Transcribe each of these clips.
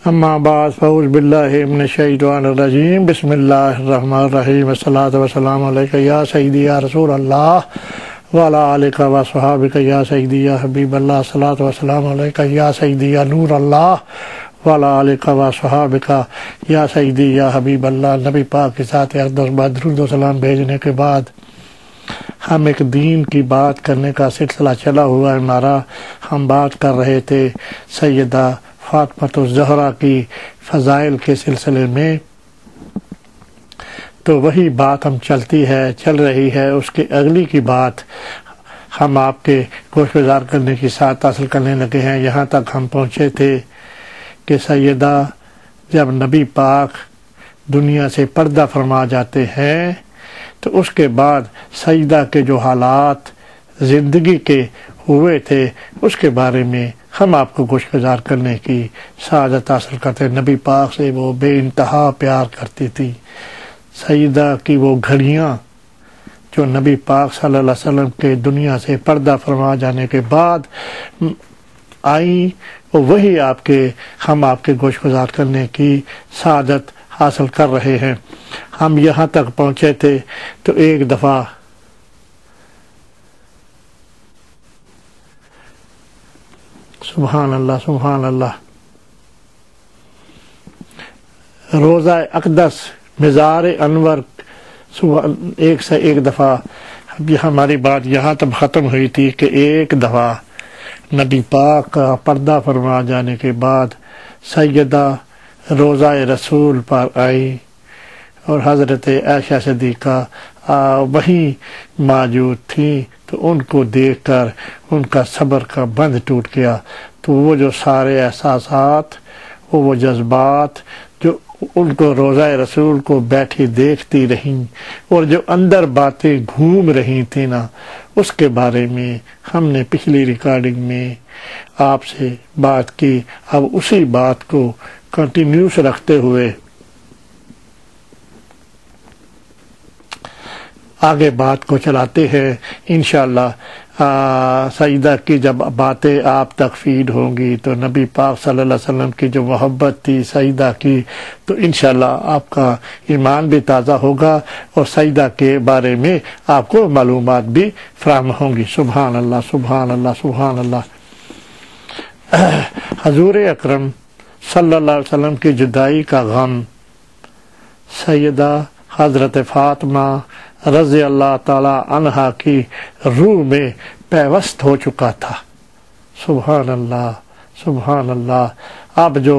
اما بعد فاعوذ باللہ من الشیطان الرجیم بسم اللہ الرحمن الرحیم الصلاۃ والسلام علیک یا سیدی یا رسول اللہ وعلی آلک و صحابک یا سیدی یا حبیب اللہ الصلاۃ والسلام علیک یا سیدی یا نور اللہ وعلی آلک و صحابک یا سیدی یا حبیب اللہ۔ نبی پاک کے ساتھ اقدس بعد درود و سلام بھیجنے کے بعد ہم ایک دین کی بات کرنے کا سلسلہ چلا ہوا ہے ہمارا۔ ہم بات کر رہے تھے سیدہ فاطمۃ الزہرا کی فضائل کے سلسلے میں، تو وہی بات ہم چل رہی ہے۔ اس کی اگلی کی بات ہم آپ کے گوش گزار کرنے کی ساتھ حاصل کرنے لگے ہیں۔ یہاں تک ہم پہنچے تھے کہ سیدہ جب نبی پاک دنیا سے پردہ فرما جاتے ہیں تو اس کے بعد سیدہ کے جو حالات زندگی کے ہوئے تھے اس کے بارے میں ہم آپ کو گوش گزار کرنے کی سعادت حاصل کرتے۔ نبی پاک سے وہ بے انتہا پیار کرتی تھی۔ سیدہ کی وہ گھڑیاں جو نبی پاک صلی اللہ علیہ وسلم کے دنیا سے پردہ فرما جانے کے بعد آئیں، وہی ہم آپ کے گوش گزار کرنے کی سعادت حاصل کر رہے ہیں۔ ہم یہاں تک پہنچے تھے تو ایک دفعہ سبحان اللہ سبحان اللہ، روزہ اقدس مزار انور ایک دفعہ ہماری بات یہاں تک ختم ہوئی تھی کہ ایک دفعہ نبی پاک کا پردہ فرما جانے کے بعد سیدہ روزہ رسول پر آئی اور حضرت عائشہ صدیقہ وہیں موجود تھیں، تو ان کو دیکھ کر ان کا صبر کا بند ٹوٹ گیا۔ تو وہ جو سارے احساسات، وہ جذبات جو ان کو روزہ رسول کو بیٹھی دیکھتی رہیں اور جو اندر باتیں گھوم رہی تھیں نا، اس کے بارے میں ہم نے پچھلی ریکارڈنگ میں آپ سے بات کی۔ اب اسی بات کو کنٹینیوس رکھتے ہوئے آگے بات کو چلاتے ہیں انشاءاللہ۔ سیدہ کی جب باتیں آپ تک فیڈ ہوں گی تو نبی پاک صلی اللہ علیہ وسلم کی جو محبت تھی سیدہ کی، تو انشاءاللہ آپ کا ایمان بھی تازہ ہوگا اور سیدہ کے بارے میں آپ کو معلومات بھی فراہم ہوں گی۔ سبحان اللہ سبحان اللہ سبحان اللہ۔ حضور اکرم صلی اللہ علیہ وسلم کی جدائی کا غم سیدہ حضرت فاطمہ رضی اللہ تعالی عنہا کی روح میں پیوست ہو چکا تھا۔ سبحان اللہ سبحان اللہ۔ آپ جو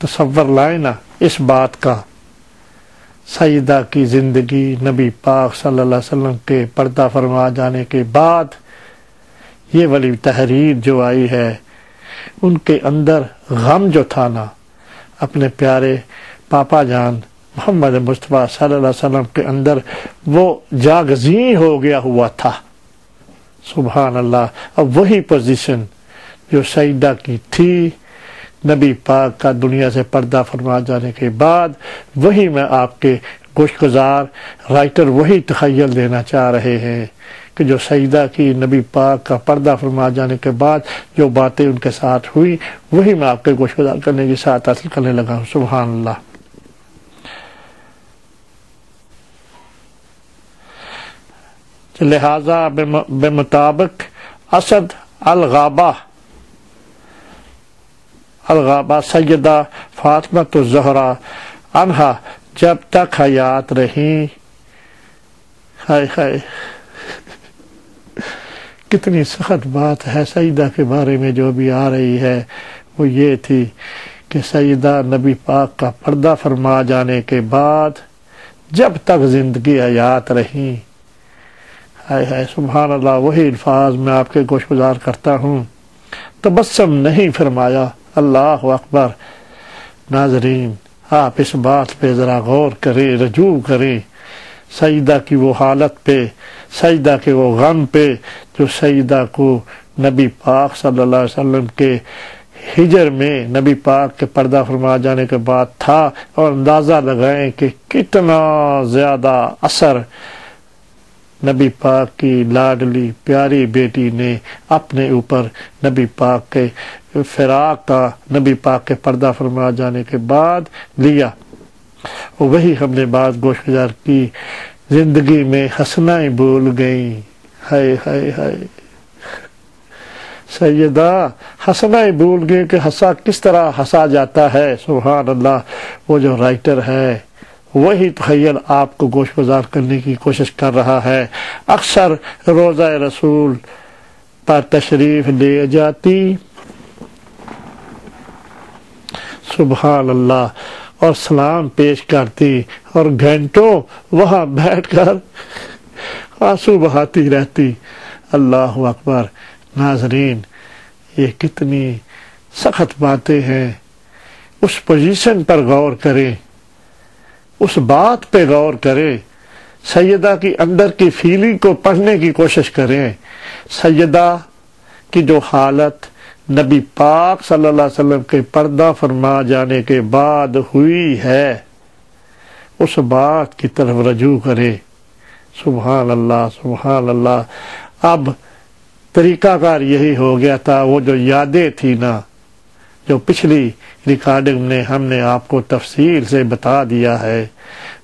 تصور لائیں نا اس بات کا، سیدہ کی زندگی نبی پاک صلی اللہ علیہ وسلم کے پردہ فرما جانے کے بعد یہ والی تحریر جو آئی ہے، ان کے اندر غم جو تھا نا اپنے پیارے پاپا جان محمد مصطفیٰ صلی اللہ علیہ وسلم کے اندر، وہ جاگزیں ہو گیا ہوا تھا۔ سبحان اللہ۔ اب وہی پوزیشن جو سیدہ کی تھی نبی پاک کا دنیا سے پردہ فرما جانے کے بعد، وہی میں آپ کے گوش گزار رائٹر وہی تخیل دینا چاہ رہے ہیں کہ جو سیدہ کی نبی پاک کا پردہ فرما جانے کے بعد جو باتیں ان کے ساتھ ہوئی، وہی میں آپ کے گوش گزار کرنے کی ساتھ حاصل کرنے لگا ہوں۔ سبحان اللہ۔ لہذا بمطابق اسد الغابہ سیدہ فاطمۃ الزہرا عنہا جب تک حیات رہیں، کتنی سخت بات ہے سیدہ کے بارے میں جو بھی آ رہی ہے، وہ یہ تھی کہ سیدہ نبی پاک کا پردہ فرما جانے کے بعد جب تک زندگی حیات رہیں، سبحان اللہ، وہی الفاظ میں آپ کے گوش گزار کرتا ہوں، تبسم نہیں فرمایا۔ اللہ اکبر۔ ناظرین آپ اس بات پہ ذرا غور کریں، رجوع کریں، سیدہ کی وہ حالت پہ، سیدہ کے وہ غم پہ جو سیدہ کو نبی پاک صلی اللہ علیہ وسلم کے ہجر میں نبی پاک کے پردہ فرما جانے کے بعد تھا، اور اندازہ لگائیں کہ کتنا زیادہ اثر نبی پاک کی لاڈلی پیاری بیٹی نے اپنے اوپر نبی پاک کے فراق کا نبی پاک کے پردہ فرما جانے کے بعد لیا، وہی ہم نے بات گوش گزار کی، زندگی میں ہنسنائیں بھول گئیں، ہائے ہائے ہائے سیدہ ہنسنائیں بھول گئے کہ ہنسا کس طرح ہنسا جاتا ہے۔ سبحان اللہ، وہ جو رائٹر ہے وہی تخیل آپ کو گوش گزار کرنے کی کوشش کر رہا ہے۔ اکثر روضہ رسول پر تشریف لے جاتی، سبحان اللہ، اور سلام پیش کرتی اور گھنٹوں وہاں بیٹھ کر آنسو بہاتی رہتی۔ اللہ اکبر۔ ناظرین، یہ کتنی سخت باتیں ہیں، اس پوزیشن پر غور کریں، اس بات پہ غور کریں، سیدہ کی اندر کی فیلنگ کو پڑھنے کی کوشش کریں۔ سیدہ کی جو حالت نبی پاک صلی اللہ علیہ وسلم کے پردہ فرما جانے کے بعد ہوئی ہے، اس بات کی طرف رجوع کرے۔ سبحان اللہ سبحان اللہ۔ اب طریقہ کار یہی ہو گیا تھا، وہ جو یادیں تھی نا، جو پچھلی ریکارڈنگ میں ہم نے آپ کو تفصیل سے بتا دیا ہے،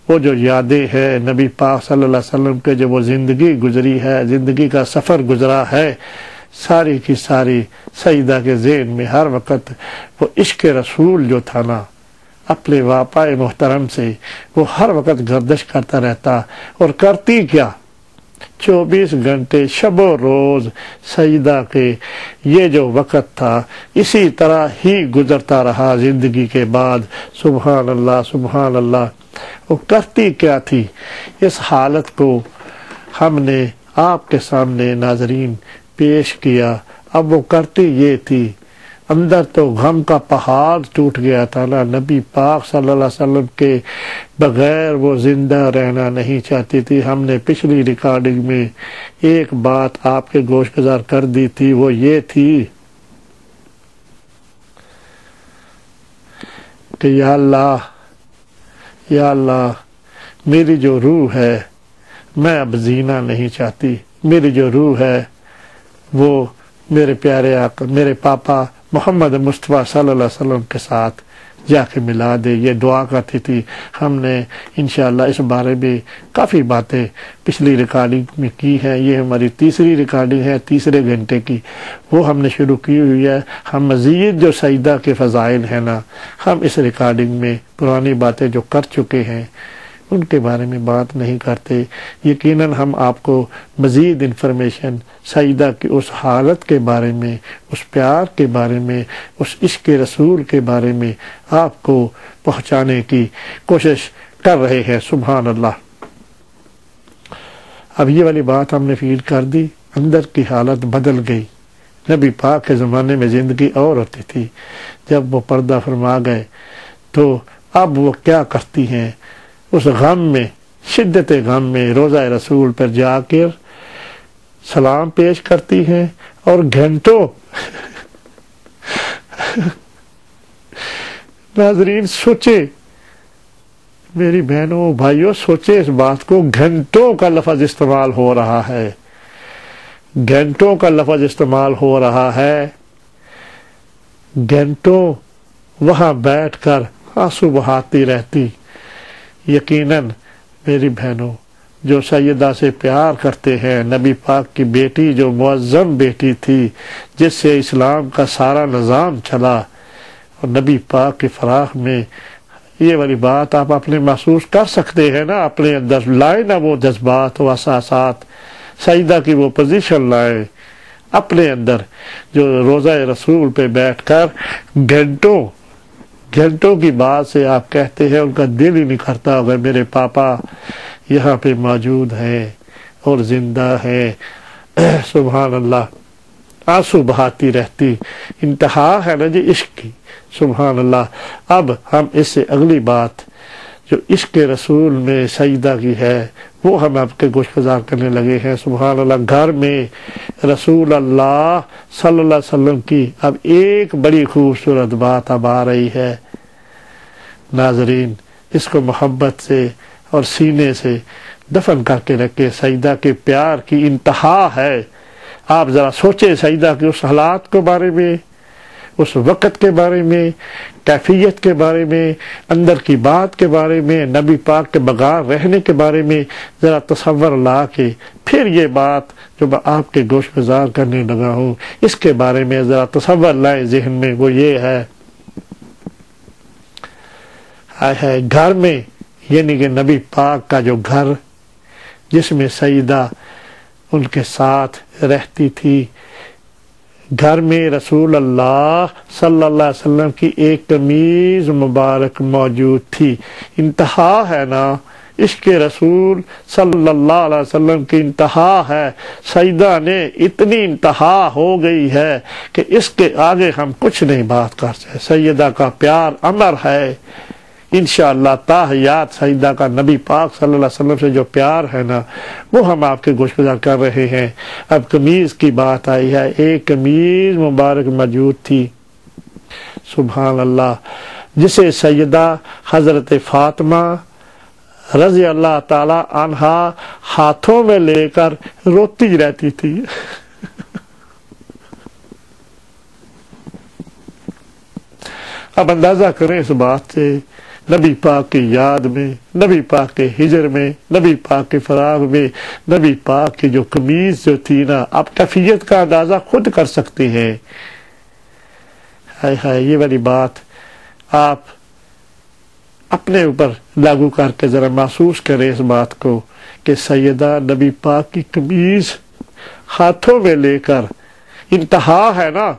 وہ جو یادیں ہیں نبی پاک صلی اللہ علیہ وسلم کے جو وہ زندگی گزری ہے، زندگی کا سفر گزرا ہے، ساری کی ساری سیدہ کے ذہن میں ہر وقت وہ عشق رسول جو تھا نا، اپنے واپائے محترم سے وہ ہر وقت گردش کرتا رہتا، اور کرتی کیا، 24 گھنٹے شب و روز سیدہ کے یہ جو وقت تھا اسی طرح ہی گزرتا رہا زندگی کے بعد۔ سبحان اللہ سبحان اللہ۔ وہ کرتی کیا تھی، اس حالت کو ہم نے آپ کے سامنے ناظرین پیش کیا۔ اب وہ کرتی یہ تھی، اندر تو غم کا پہاڑ ٹوٹ گیا تھا نا، نبی پاک صلی اللہ علیہ وسلم کے بغیر وہ زندہ رہنا نہیں چاہتی تھی۔ ہم نے پچھلی ریکارڈنگ میں ایک بات آپ کے گوش گزار کر دی تھی، وہ یہ تھی کہ یا اللہ میری جو روح ہے میں اب جینا نہیں چاہتی، میری جو روح ہے وہ میرے پیارے آقا میرے پاپا محمد مصطفیٰ صلی اللہ علیہ وسلم کے ساتھ جا کے ملا دے، یہ دعا کرتی تھی۔ ہم نے انشاءاللہ اس بارے میں کافی باتیں پچھلی ریکارڈنگ میں کی ہیں، یہ ہماری تیسری ریکارڈنگ ہے، تیسرے گھنٹے کی، وہ ہم نے شروع کی ہوئی ہے۔ ہم مزید جو سیدہ کے فضائل ہیں نا، ہم اس ریکارڈنگ میں پرانی باتیں جو کر چکے ہیں ان کے بارے میں بات نہیں کرتے۔ یقیناً ہم آپ کو مزید انفارمیشن سیدہ کی اس حالت کے بارے میں، اس پیار کے بارے میں، اس عشق رسول کے بارے میں آپ کو پہنچانے کی کوشش کر رہے ہیں۔ سبحان اللہ۔ اب یہ والی بات ہم نے فیل کر دی، اندر کی حالت بدل گئی۔ نبی پاک کے زمانے میں زندگی اور ہوتی تھی، جب وہ پردہ فرما گئے تو اب وہ کیا کرتی ہیں، اس غم میں، شدت غم میں روضہ رسول پر جا کر سلام پیش کرتی ہیں، اور گھنٹوں ناظرین سوچے، میری بہنوں بھائیوں سوچے اس بات کو، گھنٹوں کا لفظ استعمال ہو رہا ہے، گھنٹوں کا لفظ استعمال ہو رہا ہے، گھنٹوں وہاں بیٹھ کر آنسو بہاتی رہتی۔ یقیناً میری بہنوں جو سیدہ سے پیار کرتے ہیں، نبی پاک کی بیٹی جو معظم بیٹی تھی، جس سے اسلام کا سارا نظام چلا، اور نبی پاک کی فراق میں یہ والی بات آپ اپنے محسوس کر سکتے ہیں نا، اپنے اندر لائے نا وہ جذبات و احساسات، سیدہ کی وہ پوزیشن لائے اپنے اندر، جو روضہ رسول پہ بیٹھ کر گھنٹوں کی بات سے آپ کہتے ہیں ان کا دل ہی نہیں کرتا اگر میرے پاپا یہاں پہ موجود ہیں اور زندہ ہیں۔ سبحان اللہ۔ آنسو بہاتی رہتی، انتہا ہے نا جی عشق کی۔ سبحان اللہ۔ اب ہم اس سے اگلی بات جو عشق رسول میں سیدہ کی ہے وہ ہم آپ کے گوش گزار کرنے لگے ہیں۔ سبحان اللہ۔ گھر میں رسول اللہ صلی اللہ علیہ وسلم کی اب ایک بڑی خوبصورت بات اب آ رہی ہے ناظرین، اس کو محبت سے اور سینے سے دفن کر کے رکھے۔ سیدہ کے پیار کی انتہا ہے۔ آپ ذرا سوچیں سیدہ کے اس حالات کے بارے میں، اس وقت کے بارے میں، کیفیت کے بارے میں، اندر کی بات کے بارے میں، نبی پاک کے بغیر رہنے کے بارے میں ذرا تصور لا کے پھر یہ بات جو میں آپ کے گوش گزار کرنے لگا ہوں اس کے بارے میں ذرا تصور لائے ذہن میں، وہ یہ ہے گھر میں، یعنی کہ نبی پاک کا جو گھر جس میں سیدہ ان کے ساتھ رہتی تھی، گھر میں رسول اللہ صلی اللہ علیہ وسلم کی ایک قمیض مبارک موجود تھی۔ انتہا ہے نا، عشق رسول صلی اللہ علیہ وسلم کی انتہا ہے، سیدہ نے اتنی انتہا ہو گئی ہے کہ اس کے آگے ہم کچھ نہیں بات کر سکتے۔ سیدہ کا پیار امر ہے، انشاءاللہ تا حیات سیدہ کا نبی پاک صلی اللہ علیہ وسلم سے جو پیار ہے نا وہ ہم آپ کے گوش گزار کر رہے ہیں۔ اب قمیض کی بات آئی ہے، ایک قمیض مبارک موجود تھی، سبحان اللہ، جسے سیدہ حضرت فاطمہ رضی اللہ تعالی عنہا ہاتھوں میں لے کر روتی رہتی تھی۔ اب اندازہ کریں اس بات سے، نبی پاک کی یاد میں، نبی پاک کے ہجر میں، نبی پاک کے فراغ میں نبی پاک کی جو قمیض جو تھی نا، آپ کیفیت کا اندازہ خود کر سکتے ہیں۔ ہائے ہائے، یہ والی بات آپ اپنے اوپر لاگو کر کے ذرا محسوس کریں اس بات کو کہ سیدہ نبی پاک کی قمیض ہاتھوں میں لے کر، انتہا ہے نا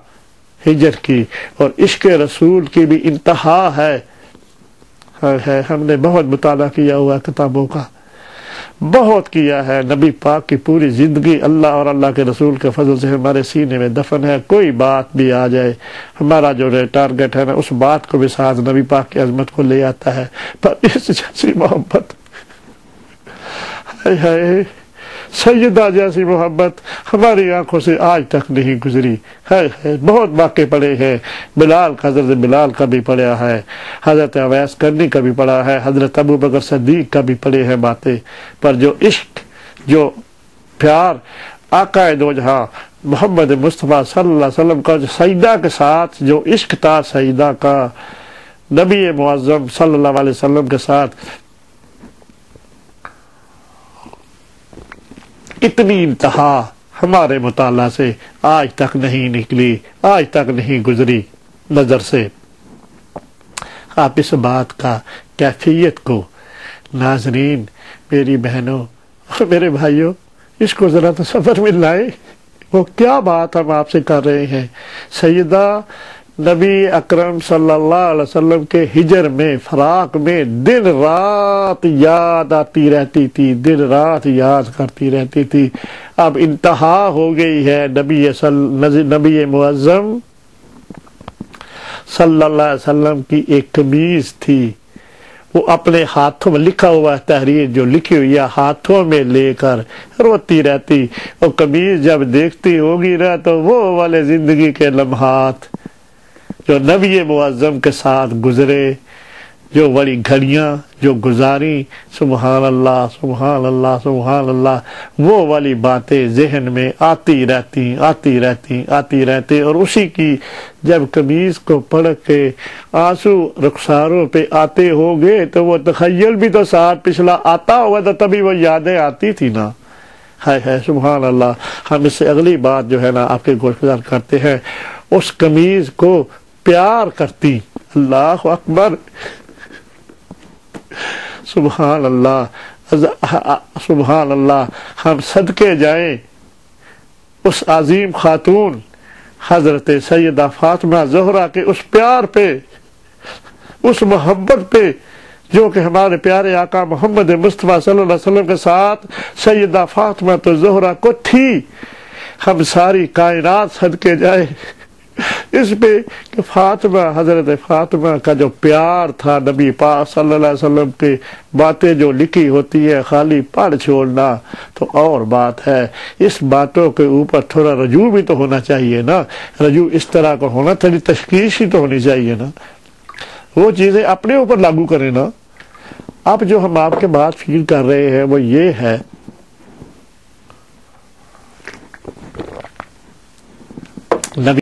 ہجر کی، اور عشق رسول کی بھی انتہا ہے۔ ہم نے بہت مطالعہ کیا ہوا کتابوں کا، بہت کیا ہے، نبی پاک کی پوری زندگی اللہ اور اللہ کے رسول کے فضل سے ہمارے سینے میں دفن ہے۔ کوئی بات بھی آ جائے، ہمارا جو ٹارگٹ ہے نا اس بات کو بھی ساتھ نبی پاک کی عظمت کو لے آتا ہے، پر اس جیسی محبت، ہائے ہائے، سیدہ جیسی محبت ہماری آنکھوں سے آج تک نہیں گزری ہے۔ بہت واقع پڑے ہیں، بلال کا، حضرت بلال کا بھی پڑھا ہے، حضرت اویس کرنی کا بھی پڑھا ہے، حضرت ابو بکر صدیق کا بھی پڑھے ہیں باتیں، پر جو عشق، جو پیار آقا دو جہاں محمد مصطفیٰ صلی اللہ علیہ وسلم کا جو سیدہ کے ساتھ جو عشق تھا، سیدہ کا نبی معظم صلی اللہ علیہ وسلم کے ساتھ اتنی انتہا ہمارے مطالعہ سے آج تک نہیں نکلی، آج تک نہیں گزری نظر سے۔ آپ اس بات کا کیفیت کو، ناظرین، میری بہنوں، میرے بھائیوں، اس کو ذرا تصور میں لائیں، وہ کیا بات ہم آپ سے کر رہے ہیں۔ سیدہ نبی اکرم صلی اللہ علیہ وسلم کے ہجر میں، فراق میں دن رات یاد آتی رہتی تھی، دن رات یاد کرتی رہتی تھی۔ اب انتہا ہو گئی ہے، نبی معظم صلی اللہ علیہ وسلم کی ایک قمیض تھی، وہ اپنے ہاتھوں میں لکھا ہوا تحریر جو لکھی ہوئی ہے ہاتھوں میں لے کر روتی رہتی، اور قمیض جب دیکھتی ہوگی نا تو وہ والے زندگی کے لمحات جو نبی معظم کے ساتھ گزرے، جو بڑی گھڑیاں جو گزاری، سبحان اللہ سبحان اللہ سبحان اللہ، وہ والی باتیں ذہن میں آتی رہتی، اور اسی کی جب قمیض کو پڑھ کے آنسو رخساروں پہ آتے ہوگے تو وہ تخیل بھی تو ساتھ پچھلا آتا ہوگا، تو تبھی وہ یادیں آتی تھی نا۔ ہے سبحان اللہ۔ ہم اس سے اگلی بات جو ہے نا آپ کے گوش گزار کرتے ہیں، اس قمیض کو پیار کرتی، اللہ اکبر، سبحان اللہ سبحان اللہ۔ ہم صدقے جائیں اس عظیم خاتون حضرت سیدہ فاطمہ زہرا کے اس پیار پہ، اس محبت پہ جو کہ ہمارے پیارے آقا محمد مصطفیٰ صلی اللہ علیہ وسلم کے ساتھ سیدہ فاطمہ تو زہرا کو تھی۔ ہم ساری کائنات صدقے جائے اس پہ کہ فاطمہ، حضرت فاطمہ کا جو پیار تھا نبی پاک صلی اللہ علیہ وسلم کی باتیں جو لکھی ہوتی ہے خالی پڑھ چھوڑنا تو اور بات ہے، اس باتوں کے اوپر تھوڑا رجوع بھی تو ہونا چاہیے نا، رجوع اس طرح کا ہونا، تھوڑی تشخیص ہی تو ہونی چاہیے نا، وہ چیزیں اپنے اوپر لاگو کریں نا۔ اب جو ہم آپ کے بات فیل کر رہے ہیں وہ یہ ہے، نبی